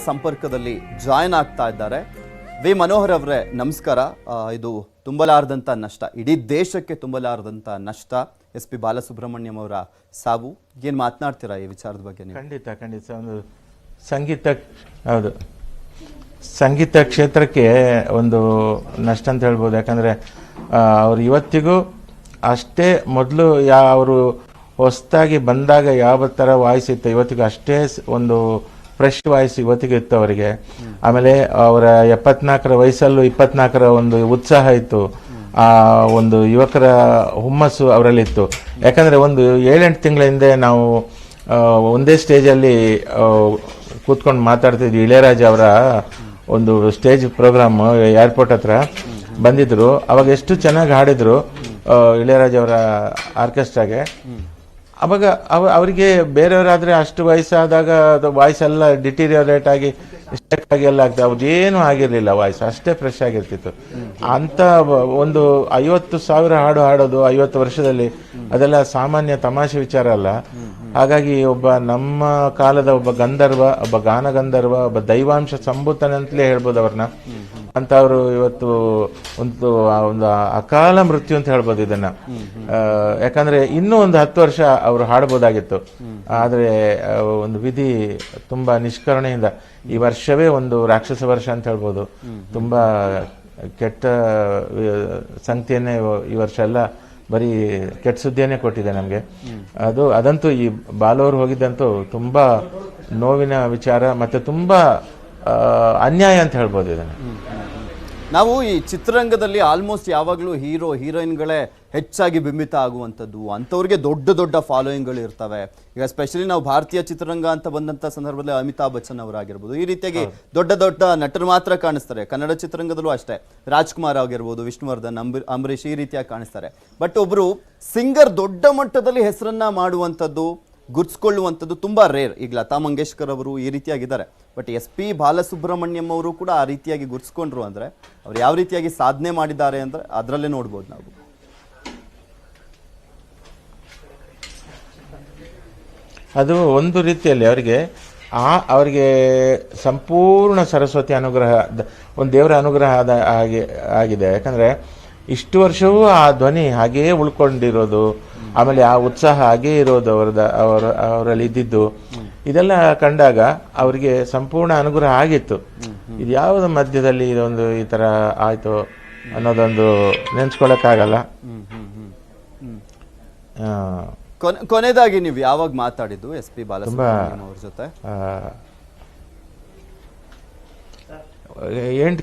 ಸಂಪರ್ಕದಲ್ಲಿ ಜಾಯ್ನ್ ಆಗ್ತಾ ಇದ್ದಾರೆ. ವಿ ಮನೋಹರ್ ಅವರೇ ನಮಸ್ಕಾರ. ಇದು ತುಂಬಲಾರದಂಥ ನಷ್ಟ, ಇಡೀ ದೇಶಕ್ಕೆ ತುಂಬಲಾರದಂಥ ನಷ್ಟ, ಎಸ್ ಪಿ ಬಾಲಸುಬ್ರಹ್ಮಣ್ಯಂ ಅವರ ಸಾವು. ಏನು ಮಾತನಾಡ್ತೀರಾ ಈ ವಿಚಾರದ ಬಗ್ಗೆ ನೀವು? ಖಂಡಿತ ಒಂದು ಸಂಗೀತ ಕ್ಷೇತ್ರಕ್ಕೆ ಒಂದು ನಷ್ಟ ಅಂತ ಹೇಳ್ಬೋದು. ಯಾಕಂದರೆ ಅವರು ಇವತ್ತಿಗೂ ಅಷ್ಟೇ ಮೊದಲು ಅವರು ಹೊಸದಾಗಿ ಬಂದಾಗ ಯಾವ ಥರ ವಾಯ್ಸ್ ಇತ್ತು, ಇವತ್ತಿಗೂ ಅಷ್ಟೇ ಒಂದು ಫ್ರೆಶ್ ವಾಯ್ಸ್ ಇವತ್ತಿಗೂ ಇತ್ತು ಅವರಿಗೆ. ಆಮೇಲೆ ಅವರ 74ರ ವಯಸ್ಸಲ್ಲೂ 24ರ ಒಂದು ಉತ್ಸಾಹ ಇತ್ತು, ಆ ಒಂದು ಯುವಕರ ಹುಮ್ಮಸ್ಸು ಅವರಲ್ಲಿತ್ತು. ಯಾಕಂದರೆ ಒಂದು 7-8 ತಿಂಗಳ ಹಿಂದೆ ನಾವು ಒಂದೇ ಸ್ಟೇಜಲ್ಲಿ ಕೂತ್ಕೊಂಡು ಮಾತಾಡ್ತಿದ್ವಿ. ಇಳೆಯರಾಜ ಅವರ ಒಂದು ಸ್ಟೇಜ್ ಪ್ರೋಗ್ರಾಮ್ ಏರ್ಪೋರ್ಟ್ ಹತ್ರ ಬಂದಿದ್ರು. ಅವಾಗ ಎಷ್ಟು ಚೆನ್ನಾಗಿ ಹಾಡಿದ್ರು ಇಳೆಯರಾಜ ಅವರ ಆರ್ಕೆಸ್ಟ್ರಾಗೆ. ಅವಾಗ ಅವರಿಗೆ ಬೇರೆಯವರಾದರೆ ಅಷ್ಟು ವಯಸ್ಸಾದಾಗ ವಾಯ್ಸ್ ಎಲ್ಲ ಡಿಟೀರಿಯರೇಟ್ ಆಗಿ ಸ್ಟೆಕ್ ಆಗಿ ಎಲ್ಲ ಆಗ್ತದೆ, ಅವ್ರದ್ದೇನು ಆಗಿರಲಿಲ್ಲ, ವಾಯ್ಸ್ ಅಷ್ಟೇ ಫ್ರೆಶ್ ಆಗಿರ್ತಿತ್ತು. ಅಂಥ ಒಂದು 50,000 ಹಾಡು ಹಾಡೋದು 50 ವರ್ಷದಲ್ಲಿ ಅದೆಲ್ಲ ಸಾಮಾನ್ಯ ತಮಾಷೆ ವಿಚಾರ ಅಲ್ಲ. ಹಾಗಾಗಿ ಒಬ್ಬ ನಮ್ಮ ಕಾಲದ ಒಬ್ಬ ಗಂಧರ್ವ, ಒಬ್ಬ ಗಾನಗಂಧರ್ವ, ಒಬ್ಬ ದೈವಾಂಶ ಸಂಭೂತನೆ ಅಂತಲೇ ಹೇಳ್ಬೋದು ಅವ್ರನ್ನ. ಅಂತವರು ಇವತ್ತು ಒಂದು ಅಕಾಲ ಮೃತ್ಯು ಅಂತ ಹೇಳ್ಬೋದು ಇದನ್ನ. ಯಾಕಂದ್ರೆ ಇನ್ನೂ ಒಂದು 10 ವರ್ಷ ಅವರು ಹಾಡಬಹುದಾಗಿತ್ತು. ಆದ್ರೆ ಒಂದು ವಿಧಿ ತುಂಬಾ ನಿಷ್ಕರುಣೆಯಿಂದ ಈ ವರ್ಷವೇ ಒಂದು ರಾಕ್ಷಸ ವರ್ಷ ಅಂತ ಹೇಳ್ಬೋದು. ತುಂಬಾ ಕೆಟ್ಟ ಸಂಗತಿಯನ್ನೇ ಈ ವರ್ಷ ಎಲ್ಲ ಬರೀ ಕೆಟ್ಟ ಸುದ್ದಿಯನ್ನೇ ಕೊಟ್ಟಿದೆ ನಮಗೆ. ಅದಂತೂ ಈ ಬಾಲವರು ಹೋಗಿದ್ದಂತೂ ತುಂಬಾ ನೋವಿನ ವಿಚಾರ, ಮತ್ತೆ ತುಂಬಾ ಅನ್ಯಾಯ ಅಂತ ಹೇಳ್ಬೋದು ಇದನ್ನು. ನಾವು ಈ ಚಿತ್ರರಂಗದಲ್ಲಿ ಆಲ್ಮೋಸ್ಟ್ ಯಾವಾಗಲೂ ಹೀರೋ ಹೀರೋಯಿನ್ಗಳೇ ಹೆಚ್ಚಾಗಿ ಬಿಂಬಿತ ಆಗುವಂಥದ್ದು, ಅಂಥವ್ರಿಗೆ ದೊಡ್ಡ ದೊಡ್ಡ ಫಾಲೋಯಿಂಗ್ಗಳು ಇರ್ತವೆ. ಈಗ ಸ್ಪೆಷಲಿ ನಾವು ಭಾರತೀಯ ಚಿತ್ರರಂಗ ಅಂತ ಬಂದಂಥ ಸಂದರ್ಭದಲ್ಲಿ ಅಮಿತಾಬ್ ಬಚ್ಚನ್ ಅವರಾಗಿರ್ಬೋದು, ಈ ರೀತಿಯಾಗಿ ದೊಡ್ಡ ದೊಡ್ಡ ನಟರು ಮಾತ್ರ ಕಾಣಿಸ್ತಾರೆ. ಕನ್ನಡ ಚಿತ್ರರಂಗದಲ್ಲೂ ಅಷ್ಟೇ, ರಾಜ್ಕುಮಾರ್ ಆಗಿರ್ಬೋದು, ವಿಷ್ಣುವರ್ಧನ್, ಅಂಬರೀಷ್ ಈ ರೀತಿಯಾಗಿ ಕಾಣಿಸ್ತಾರೆ. ಬಟ್ ಒಬ್ಬರು ಸಿಂಗರ್ ದೊಡ್ಡ ಮಟ್ಟದಲ್ಲಿ ಹೆಸರನ್ನ ಮಾಡುವಂಥದ್ದು, ಗುರ್ಸ್ಕೊಳ್ಳುವಂಥದ್ದು ತುಂಬಾ ರೇರ್. ಈಗ ಲತಾ ಮಂಗೇಶ್ಕರ್ ಅವರು ಈ ರೀತಿಯಾಗಿದ್ದಾರೆ. ಬಟ್ ಎಸ್ ಪಿ ಬಾಲಸುಬ್ರಹ್ಮಣ್ಯಂ ಅವರು ಕೂಡ ಆ ರೀತಿಯಾಗಿ ಗುರ್ಸ್ಕೊಂಡ್ರು ಅಂದ್ರೆ ಅವ್ರು ಯಾವ ರೀತಿಯಾಗಿ ಸಾಧನೆ ಮಾಡಿದ್ದಾರೆ ಅಂದ್ರೆ ಅದರಲ್ಲೇ ನೋಡ್ಬೋದು ನಾವು. ಅದು ಒಂದು ರೀತಿಯಲ್ಲಿ ಅವರಿಗೆ ಸಂಪೂರ್ಣ ಸರಸ್ವತಿ ಅನುಗ್ರಹ, ಒಂದು ದೇವರ ಅನುಗ್ರಹ ಆಗಿದೆ. ಯಾಕಂದ್ರೆ ಇಷ್ಟು ವರ್ಷವೂ ಆ ಧ್ವನಿ ಹಾಗೆಯೇ ಉಳ್ಕೊಂಡಿರೋದು, ಆಮೇಲೆ ಆ ಉತ್ಸಾಹ ಹಾಗೇ ಇರೋದು ಅವರಲ್ಲಿ ಇದ್ದಿದ್ದು, ಇದೆಲ್ಲ ಕಂಡಾಗ ಅವರಿಗೆ ಸಂಪೂರ್ಣ ಅನುಗ್ರಹ ಆಗಿತ್ತು. ಇದು ಯಾವ್ದು ಮಧ್ಯದಲ್ಲಿ ಇದೊಂದು ಈ ತರ ಆಯ್ತು ಅನ್ನೋದೊಂದು ನೆನ್ಸ್ಕೊಳಕ್ಕಾಗಲ್ಲ. ಕೊನೆಯದಾಗಿ ನೀವು ಯಾವಾಗ ಮಾತಾಡಿದ್ದು ಎಸ್ ಪಿ ಬಾಲಸುಬ್ರಹ್ಮಣ್ಯಂ ಅವ್ರ ಜೊತೆ?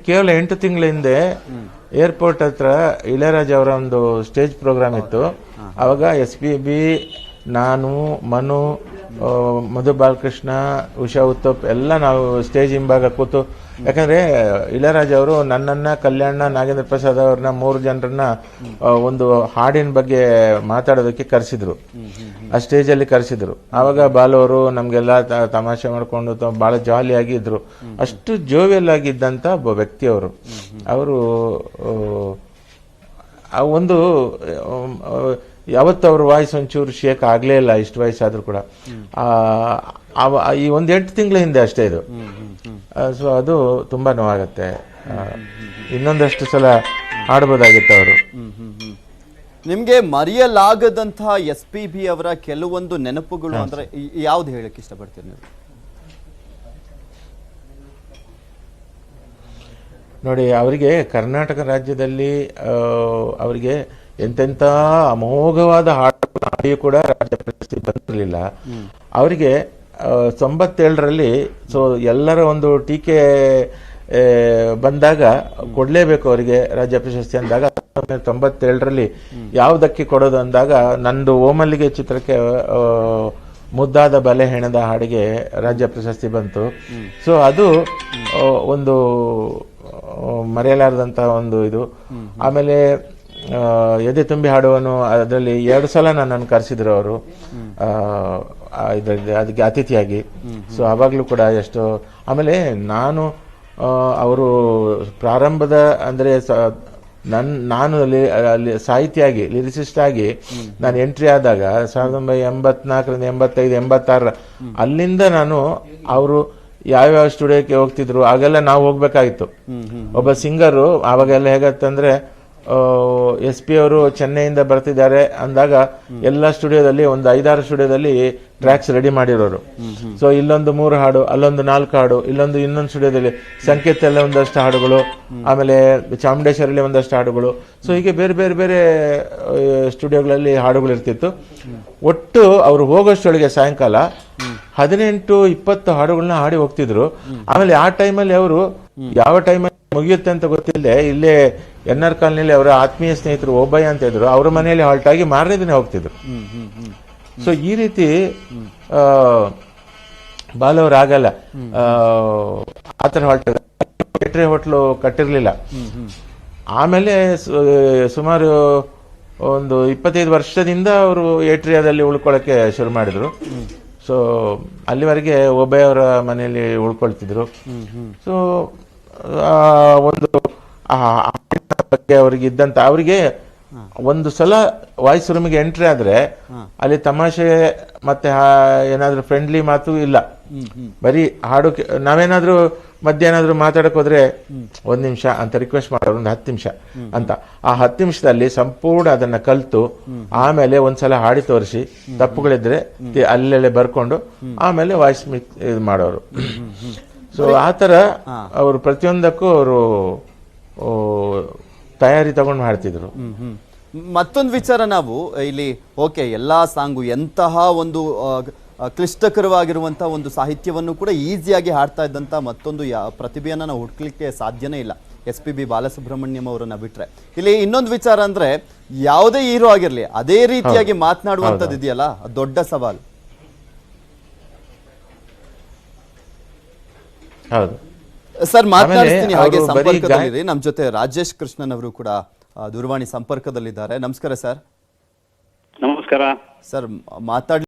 ಕೇವಲ 8 ತಿಂಗಳ ಹಿಂದೆ ಏರ್ಪೋರ್ಟ್ ಹತ್ರ ಇಳೆಯರಾಜ ಅವರ ಒಂದು ಸ್ಟೇಜ್ ಪ್ರೋಗ್ರಾಮ್ ಇತ್ತು. ಅವಾಗ SPB, ನಾನು, ಮನು, ಮಧು ಬಾಲಕೃಷ್ಣ, ಉಷಾ ಉತ್ತಪ್ ಎಲ್ಲ ನಾವು ಸ್ಟೇಜ್ ಹಿಂಭಾಗ ಕೂತು, ಯಾಕಂದ್ರೆ ಇಳೆಯರಾಜ ಅವರು ನನ್ನನ್ನ, ಕಲ್ಯಾಣ, ನಾಗೇಂದ್ರ ಪ್ರಸಾದ್ ಅವ್ರನ್ನ 3 ಜನರನ್ನ ಒಂದು ಹಾಡಿನ ಬಗ್ಗೆ ಮಾತಾಡೋದಕ್ಕೆ ಕರೆಸಿದ್ರು. ಆ ಸ್ಟೇಜಲ್ಲಿ ಕರೆಸಿದ್ರು. ಆವಾಗ ಬಾಲವರು ನಮ್ಗೆಲ್ಲ ತಮಾಷೆ ಮಾಡ್ಕೊಂಡು ಬಹಳ ಜಾಲಿಯಾಗಿ ಇದ್ರು. ಅಷ್ಟು ಜೋವಿಯಲ್ ಆಗಿದ್ದಂತ ಒಬ್ಬ ವ್ಯಕ್ತಿ ಅವರು ಒಂದು ಯಾವತ್ತು ಅವ್ರ ವಾಯ್ಸ್ ಒಂಚೂರು ಶೇಕ್ ಆಗ್ಲೇ ಇಲ್ಲ, ಇಷ್ಟು ವಯಸ್ಸಾದ್ರೂ ಕೂಡ. ಈ ಒಂದು 8 ತಿಂಗಳ ಹಿಂದೆ ಅಷ್ಟೇ ಇದು. ಸೊ ಅದು ತುಂಬಾ ನೋವಾಗತ್ತೆ. ಇನ್ನೊಂದಷ್ಟು ಸಲ ಹಾಡ್ಬೋದಾಗಿತ್ತು ಅವರು. ನಿಮ್ಗೆ ಮರೆಯಲಾಗದಂತಹ SPB ಅವರ ಕೆಲವೊಂದು ನೆನಪುಗಳು ಅಂದ್ರೆ ಯಾವ್ದು ಹೇಳಕ್ ಇಷ್ಟಪಡ್ತೀರಿ ನೀವು? ನೋಡಿ, ಅವರಿಗೆ ಕರ್ನಾಟಕ ರಾಜ್ಯದಲ್ಲಿ ಅವರಿಗೆ ಎಂತೆಂಥ ಅಮೋಘವಾದ ಹಾಡು ಕೂಡ ರಾಜ್ಯ ಪ್ರಶಸ್ತಿ ಬಂದಿರಲಿಲ್ಲ. ಅವರಿಗೆ 97ರಲ್ಲಿ ಸೊ ಎಲ್ಲರ ಒಂದು ಟೀಕೆ ಬಂದಾಗ ಕೊಡ್ಲೇಬೇಕು ಅವರಿಗೆ ರಾಜ್ಯ ಪ್ರಶಸ್ತಿ ಅಂದಾಗ 97ರಲ್ಲಿ ಯಾವುದಕ್ಕೆ ಕೊಡೋದು ಅಂದಾಗ ನಂದು ಓಮಲ್ಲಿಗೆ ಚಿತ್ರಕ್ಕೆ ಮುದ್ದಾದ ಬಲೆ ಹೆಣದ ಹಾಡಿಗೆ ರಾಜ್ಯ ಪ್ರಶಸ್ತಿ ಬಂತು. ಸೊ ಅದು ಒಂದು ಮರೆಯಲಾರದಂತಹ ಒಂದು ಇದು. ಆಮೇಲೆ ಎದೆ ತುಂಬಿ ಹಾಡುವನು, ಅದರಲ್ಲಿ 2 ಸಲ ನನ್ನನ್ನು ಕರೆಸಿದ್ರು ಅವರು ಇದರಲ್ಲಿ ಅದಕ್ಕೆ ಅತಿಥಿಯಾಗಿ. ಸೊ ಅವಾಗಲೂ ಕೂಡ ಎಷ್ಟು. ಆಮೇಲೆ ನಾನು ಅವರು ಪ್ರಾರಂಭದ ಅಂದರೆ ನಾನು ಅಲ್ಲಿ ಸಾಹಿತಿಯಾಗಿ ಲಿರಿಸಿಸ್ಟ್ ಆಗಿ ನಾನು ಎಂಟ್ರಿ ಆದಾಗ 1984 85 86 ಅಲ್ಲಿಂದ ನಾನು ಅವರು ಯಾವ್ಯಾವ ಸ್ಟುಡಿಯೋಕ್ಕೆ ಹೋಗ್ತಿದ್ರು, ಆಗೆಲ್ಲ ನಾವು ಹೋಗ್ಬೇಕಾಗಿತ್ತು. ಒಬ್ಬ ಸಿಂಗರು ಆವಾಗೆಲ್ಲ ಹೇಗತ್ತಂದ್ರೆ SP ಅವರು ಚೆನ್ನೈಯಿಂದ ಬರ್ತಿದ್ದಾರೆ ಅಂದಾಗ ಎಲ್ಲ ಸ್ಟುಡಿಯೋದಲ್ಲಿ ಒಂದು 5-6 ಸ್ಟುಡಿಯೋದಲ್ಲಿ ಟ್ರ್ಯಾಕ್ಸ್ ರೆಡಿ ಮಾಡಿರೋರು. ಸೊ ಇಲ್ಲೊಂದು 3 ಹಾಡು, ಅಲ್ಲೊಂದು 4 ಹಾಡು, ಇನ್ನೊಂದು ಸ್ಟುಡಿಯೋದಲ್ಲಿ ಸಂಕೇತಲ್ಲಿ ಒಂದಷ್ಟು ಹಾಡುಗಳು, ಆಮೇಲೆ ಚಾಮುಂಡೇಶ್ವರಲ್ಲಿ ಒಂದಷ್ಟು ಹಾಡುಗಳು. ಸೊ ಹೀಗೆ ಬೇರೆ ಬೇರೆ ಬೇರೆ ಸ್ಟುಡಿಯೋಗಳಲ್ಲಿ ಹಾಡುಗಳು ಇರ್ತಿತ್ತು. ಒಟ್ಟು ಅವರು ಹೋಗೋಷ್ಟೊಳಗೆ ಸಾಯಂಕಾಲ 18-20 ಹಾಡುಗಳನ್ನ ಹಾಡಿ ಹೋಗ್ತಿದ್ರು. ಆಮೇಲೆ ಆ ಟೈಮಲ್ಲಿ ಅವರು ಯಾವ ಟೈಮಲ್ಲಿ ಮುಗಿಯುತ್ತೆ ಅಂತ ಗೊತ್ತಿಲ್ಲದೆ ಇಲ್ಲೇ NR ಕಾಲನಿಯಲ್ಲಿ ಅವರ ಆತ್ಮೀಯ ಸ್ನೇಹಿತರು ಓಬಯ್ಯ ಅಂತ ಇದ್ರು, ಅವ್ರ ಮನೆಯಲ್ಲಿ ಹಾಲ್ಟ್ ಆಗಿ ಮಾರನೇ ದಿನ ಹೋಗ್ತಿದ್ರು. ಸೊ ಈ ರೀತಿ ಬಾಲವ್ರು ಆಗಲ್ಲ, ಆತರ ಹಾಲ್ಟ್ ಥಿಯೇಟ್ರಿ ಹೋಟ್ಲು ಕಟ್ಟಿರ್ಲಿಲ್ಲ. ಆಮೇಲೆ ಸುಮಾರು ಒಂದು 25 ವರ್ಷದಿಂದ ಅವರು ಏಟ್ರಿಯಾದಲ್ಲಿ ಉಳ್ಕೊಳ್ಳೋಕೆ ಶುರು ಮಾಡಿದ್ರು. ಸೊ ಅಲ್ಲಿವರೆಗೆ ಓಬಯ್ಯ ಅವರ ಮನೆಯಲ್ಲಿ ಉಳ್ಕೊಳ್ತಿದ್ರು. ಸೊ ಒಂದು ಬಗ್ಗೆ ಅವ್ರಿಗೆ ಇದ್ದಂತ, ಅವರಿಗೆ ಒಂದು ಸಲ ವಾಯ್ಸ್ ರೂಮಿಗೆ ಎಂಟ್ರಿ ಆದ್ರೆ ಅಲ್ಲಿ ತಮಾಷೆ ಮತ್ತೆ ಏನಾದ್ರೂ ಫ್ರೆಂಡ್ಲಿ ಮಾತು ಇಲ್ಲ, ಬರೀ ಹಾಡು. ನಾವೇನಾದ್ರೂ ಮಧ್ಯ ಏನಾದ್ರು ಮಾತಾಡಕ್ ಹೋದ್ರೆ 1 ನಿಮಿಷ ಅಂತ ರಿಕ್ವೆಸ್ಟ್ ಮಾಡೋರು, ಒಂದು 10 ನಿಮಿಷ ಅಂತ. ಆ 10 ನಿಮಿಷದಲ್ಲಿ ಸಂಪೂರ್ಣ ಅದನ್ನ ಕಲ್ತು ಆಮೇಲೆ ಒಂದ್ಸಲ ಹಾಡಿ ತೋರಿಸಿ, ತಪ್ಪುಗಳಿದ್ರೆ ಅಲ್ಲೆಲ್ಲೆ ಬರ್ಕೊಂಡು ಆಮೇಲೆ ವಾಯ್ಸ್ ಇದು ಮಾಡೋರು. ಸೊ ಆತರ ಅವರು ಪ್ರತಿಯೊಂದಕ್ಕೂ ಅವರು ತಯಾರಿ ತಗೊಂಡು ಮಾಡ್ತಿದ್ರು. ಮತ್ತೊಂದು ವಿಚಾರ, ನಾವು ಇಲ್ಲಿ ಓಕೆ ಎಲ್ಲಾ ಸಾಂಗು ಎಂತಹ ಒಂದು ಕ್ಲಿಷ್ಟಕರವಾಗಿರುವಂತಹ ಒಂದು ಸಾಹಿತ್ಯವನ್ನು ಕೂಡ ಈಸಿಯಾಗಿ ಹಾಡ್ತಾ ಇದ್ದಂತ ಮತ್ತೊಂದು ಪ್ರತಿಭೆಯನ್ನ ನಾವು ಹುಡ್ಕ್ಲಿಕ್ಕೆ ಸಾಧ್ಯನೇ ಇಲ್ಲ, SPB ಬಾಲಸುಬ್ರಹ್ಮಣ್ಯಂ ಅವರನ್ನ ಬಿಟ್ರೆ. ಇಲ್ಲಿ ಇನ್ನೊಂದು ವಿಚಾರ ಅಂದ್ರೆ, ಯಾವುದೇ ಹೀರೋ ಆಗಿರ್ಲಿ ಅದೇ ರೀತಿಯಾಗಿ ಮಾತನಾಡುವಂಥದ್ದು ಇದೆಯಲ್ಲ, ದೊಡ್ಡ ಸವಾಲು. ಹೌದು ಸರ್, ಮಾತನಾಡ್ತೀನಿ ಹಾಗೆ ಸಂಪರ್ಕದಲ್ಲಿರಿ. ನಮ್ಮ ಜೊತೆ ರಾಜೇಶ್ ಕೃಷ್ಣನ್ ಅವರು ಕೂಡ ದೂರವಾಣಿ ಸಂಪರ್ಕದಲ್ಲಿದ್ದಾರೆ. ನಮಸ್ಕಾರ ಸರ್. ನಮಸ್ಕಾರ ಸರ್, ಮಾತಾಡ್ಲಿ